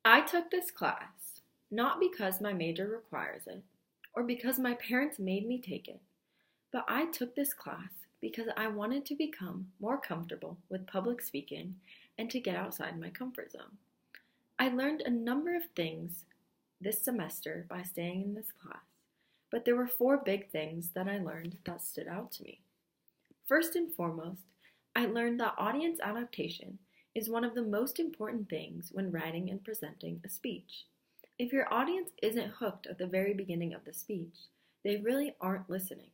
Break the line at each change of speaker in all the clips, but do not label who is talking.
I took this class not because my major requires it or because my parents made me take it, but I took this class because I wanted to become more comfortable with public speaking and to get outside my comfort zone. I learned a number of things this semester by staying in this class, but there were four big things that I learned that stood out to me. First and foremost, I learned that audience adaptation is one of the most important things when writing and presenting a speech. If your audience isn't hooked at the very beginning of the speech, they really aren't listening.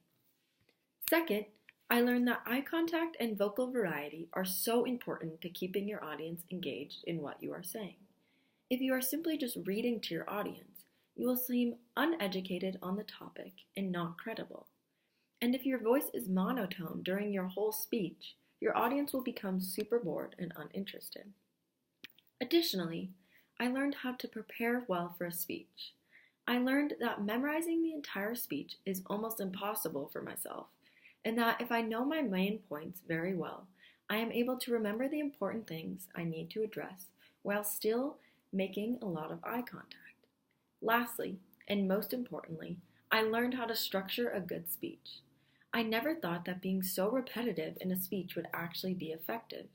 Second, I learned that eye contact and vocal variety are so important to keeping your audience engaged in what you are saying. If you are simply just reading to your audience, you will seem uneducated on the topic and not credible. And if your voice is monotone during your whole speech, your audience will become super bored and uninterested. Additionally, I learned how to prepare well for a speech. I learned that memorizing the entire speech is almost impossible for myself, and that if I know my main points very well, I am able to remember the important things I need to address while still making a lot of eye contact. Lastly, and most importantly, I learned how to structure a good speech. I never thought that being so repetitive in a speech would actually be effective,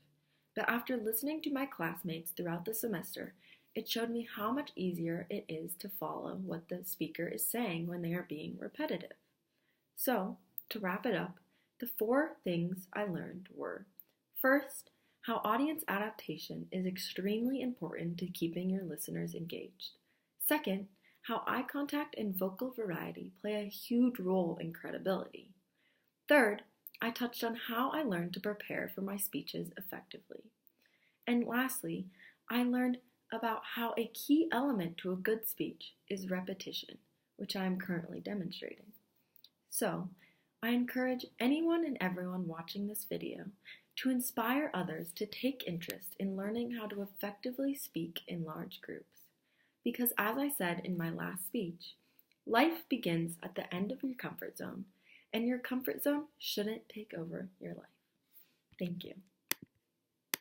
but after listening to my classmates throughout the semester, it showed me how much easier it is to follow what the speaker is saying when they are being repetitive. So, to wrap it up, the four things I learned were: first, how audience adaptation is extremely important to keeping your listeners engaged. Second, how eye contact and vocal variety play a huge role in credibility. Third, I touched on how I learned to prepare for my speeches effectively. And lastly, I learned about how a key element to a good speech is repetition, which I am currently demonstrating. So, I encourage anyone and everyone watching this video to inspire others to take interest in learning how to effectively speak in large groups. Because as I said in my last speech, life begins at the end of your comfort zone, and your comfort zone shouldn't take over your life. Thank you.